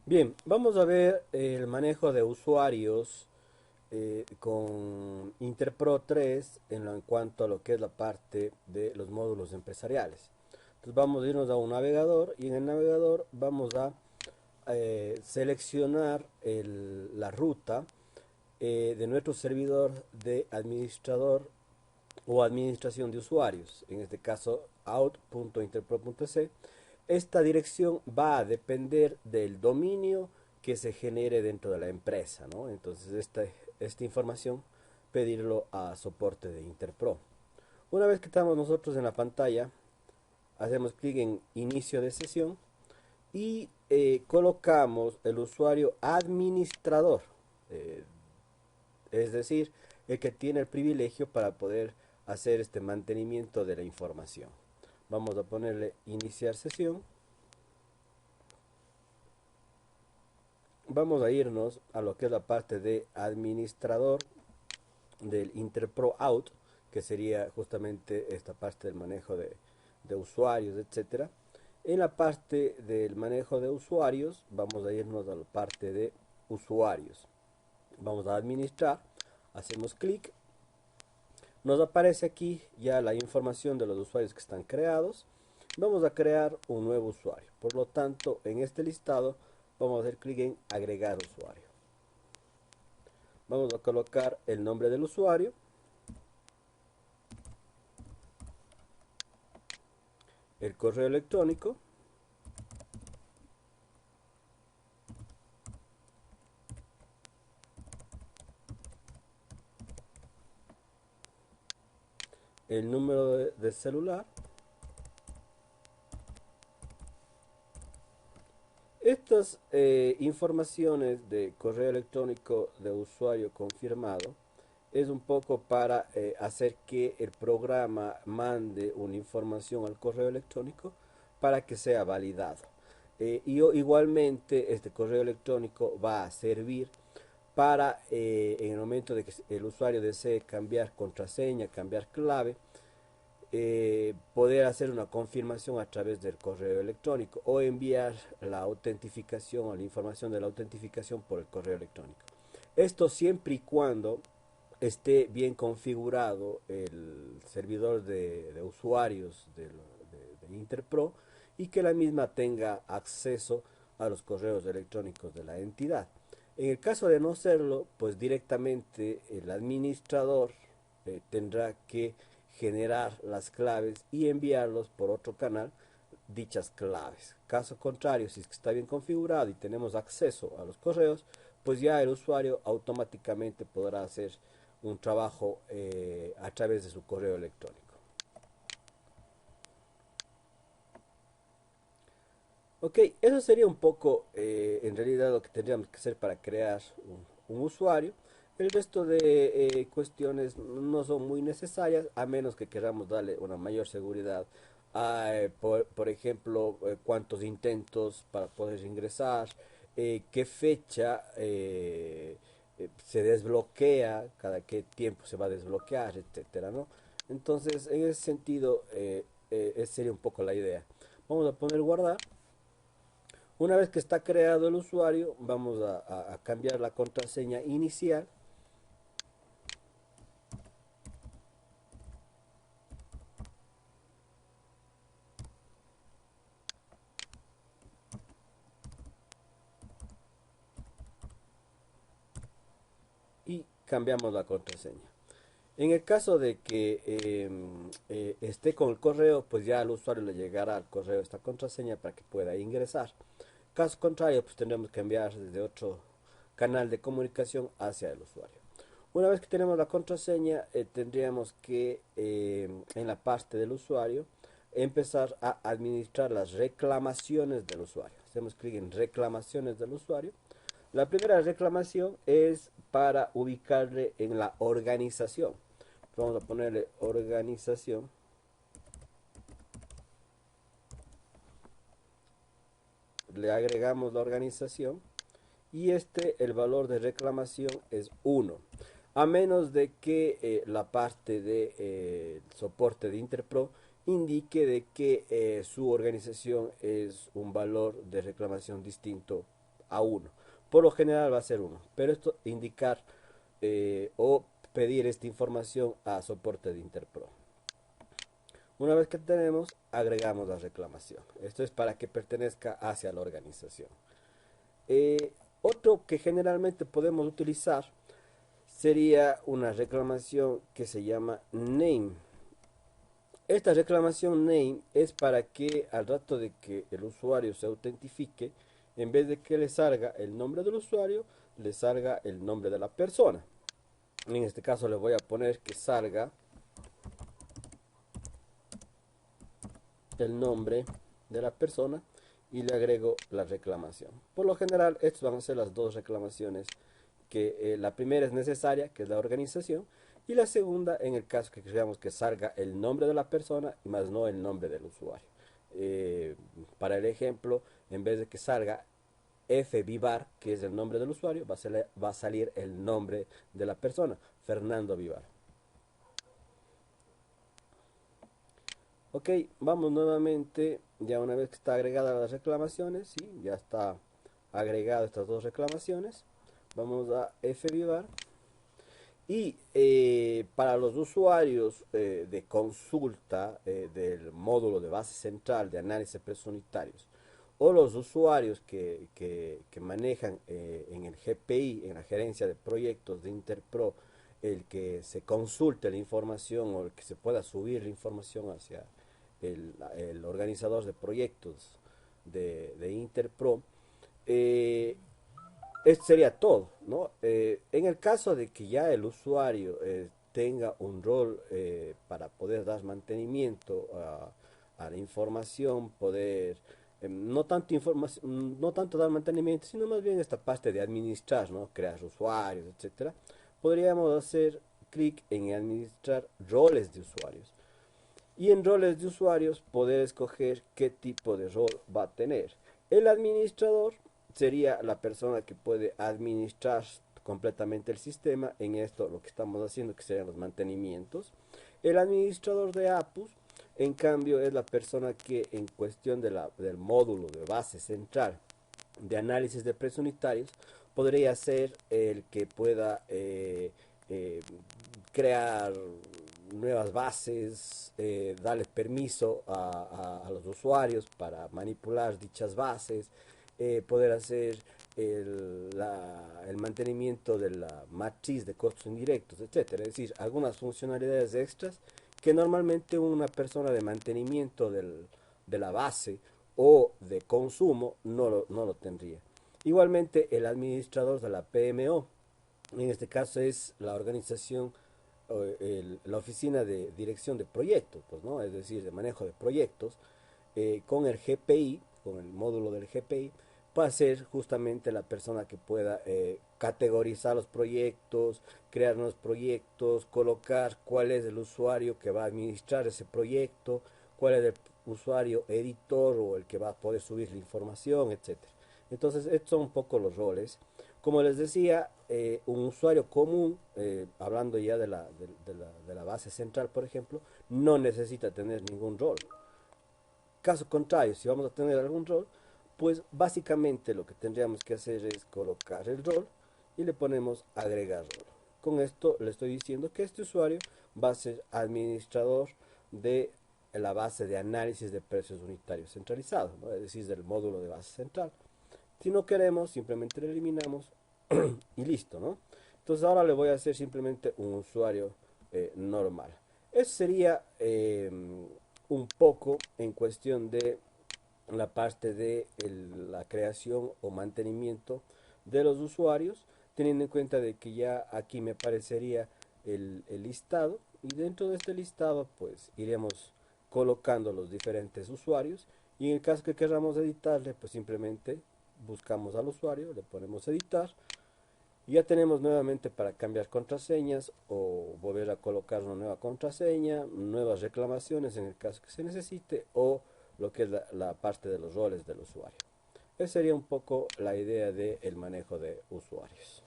Bien, vamos a ver el manejo de usuarios con Interpro 3 en cuanto a lo que es la parte de los módulos empresariales. Entonces vamos a irnos a un navegador y en el navegador vamos a seleccionar la ruta de nuestro servidor de administrador o administración de usuarios, en este caso out.interpro.c. Esta dirección va a depender del dominio que se genere dentro de la empresa, ¿no? Entonces esta información pedirlo a soporte de Interpro. Una vez que estamos nosotros en la pantalla, hacemos clic en inicio de sesión y colocamos el usuario administrador, eh, es decir, el que tiene el privilegio para poder hacer este mantenimiento de la información. Vamos a ponerle iniciar sesión. Vamos a irnos a lo que es la parte de administrador del Interpro Out, que sería justamente esta parte del manejo de usuarios, etcétera. En la parte del manejo de usuarios, vamos a irnos a la parte de usuarios. Vamos a administrar, hacemos clic, nos aparece aquí ya la información de los usuarios que están creados. Vamos a crear un nuevo usuario. Por lo tanto, en este listado vamos a hacer clic en agregar usuario. Vamos a colocar el nombre del usuario, el correo electrónico, el número de celular. Estas informaciones de correo electrónico de usuario confirmado es un poco para hacer que el programa mande una información al correo electrónico para que sea validado. Igualmente este correo electrónico va a servir para en el momento de que el usuario desee cambiar contraseña, cambiar clave, poder hacer una confirmación a través del correo electrónico o enviar la autentificación o la información de la autentificación por el correo electrónico. Esto siempre y cuando esté bien configurado el servidor de usuarios de Interpro y que la misma tenga acceso a los correos electrónicos de la entidad. En el caso de no serlo, pues directamente el administrador tendrá que generar las claves y enviarlos por otro canal dichas claves. Caso contrario, si es que está bien configurado y tenemos acceso a los correos, pues ya el usuario automáticamente podrá hacer un trabajo a través de su correo electrónico. Ok, eso sería un poco en realidad lo que tendríamos que hacer para crear un usuario. El resto de cuestiones no son muy necesarias a menos que queramos darle una mayor seguridad. Por ejemplo, cuántos intentos para poder ingresar, qué fecha se desbloquea, cada qué tiempo se va a desbloquear, etcétera, ¿no? Entonces, en ese sentido, esa sería un poco la idea. Vamos a poner guardar. Una vez que está creado el usuario, vamos a cambiar la contraseña inicial y cambiamos la contraseña. En el caso de que esté con el correo, pues ya al usuario le llegará al correo esta contraseña para que pueda ingresar. Caso contrario, pues tendremos que enviar desde otro canal de comunicación hacia el usuario. Una vez que tenemos la contraseña, tendríamos que en la parte del usuario empezar a administrar las reclamaciones del usuario. Hacemos clic en reclamaciones del usuario. La primera reclamación es para ubicarle en la organización. Vamos a ponerle organización. Le agregamos la organización y el valor de reclamación es 1. A menos de que la parte de soporte de Interpro indique de que su organización es un valor de reclamación distinto a uno. Por lo general va a ser uno, pero esto indicar o pedir esta información a soporte de Interpro. Una vez que tenemos, agregamos la reclamación. Esto es para que pertenezca hacia la organización. Otro que generalmente podemos utilizar sería una reclamación que se llama name. Esta reclamación name es para que al rato de que el usuario se autentifique, en vez de que le salga el nombre del usuario, le salga el nombre de la persona. En este caso le voy a poner que salga el nombre de la persona y le agrego la reclamación. Por lo general, estas van a ser las dos reclamaciones que la primera es necesaria, que es la organización, y la segunda en el caso que queramos que salga el nombre de la persona, más no el nombre del usuario. Para el ejemplo, en vez de que salga F Vivar, que es el nombre del usuario, va a salir el nombre de la persona, Fernando Vivar. Ok, vamos nuevamente, ya una vez que está agregada las reclamaciones, ¿sí? Ya está agregado estas dos reclamaciones. Vamos a FVivar. Y para los usuarios de consulta del módulo de base central de análisis de precios unitarios, o los usuarios que manejan en el GPI, en la gerencia de proyectos de Interpro, el que se consulte la información o el que se pueda subir la información hacia el organizador de proyectos de Interpro, esto sería todo, ¿no? En el caso de que ya el usuario tenga un rol para poder dar mantenimiento a la información, poder no tanto no tanto dar mantenimiento, sino más bien esta parte de administrar, ¿no? Crear usuarios, etcétera. Podríamos hacer clic en administrar roles de usuarios. Y en roles de usuarios poder escoger qué tipo de rol va a tener. El administrador sería la persona que puede administrar completamente el sistema. En esto lo que estamos haciendo que serían los mantenimientos. El administrador de APUs, en cambio, es la persona que en cuestión del módulo de base central de análisis de precios unitarios podría ser el que pueda crear nuevas bases, darle permiso a los usuarios para manipular dichas bases, poder hacer el mantenimiento de la matriz de costos indirectos, etcétera. Es decir, algunas funcionalidades extras que normalmente una persona de mantenimiento de la base o de consumo no lo tendría. Igualmente, el administrador de la PMO, en este caso es la organización, la oficina de dirección de proyectos, pues, ¿no? Es decir, de manejo de proyectos, con el GPI, con el módulo del GPI, va a ser justamente la persona que pueda categorizar los proyectos, crear nuevos proyectos, colocar cuál es el usuario que va a administrar ese proyecto, cuál es el usuario editor o el que va a poder subir la información, etcétera. Entonces, estos son un poco los roles. Como les decía, un usuario común, hablando ya de la base central, por ejemplo, no necesita tener ningún rol. Caso contrario, si vamos a tener algún rol, pues básicamente lo que tendríamos que hacer es colocar el rol y le ponemos agregar rol. Con esto le estoy diciendo que este usuario va a ser administrador de la base de análisis de precios unitarios centralizado, ¿no? Es decir, del módulo de base central. Si no queremos, simplemente lo eliminamos y listo, ¿no? Entonces ahora le voy a hacer simplemente un usuario normal. Eso sería un poco en cuestión de la parte de la creación o mantenimiento de los usuarios, teniendo en cuenta de que ya aquí me aparecería el listado y dentro de este listado pues iremos colocando los diferentes usuarios y en el caso que queramos editarle pues simplemente buscamos al usuario, le ponemos editar y ya tenemos nuevamente para cambiar contraseñas o volver a colocar una nueva contraseña, nuevas reclamaciones en el caso que se necesite o lo que es la parte de los roles del usuario. Esa sería un poco la idea del manejo de usuarios.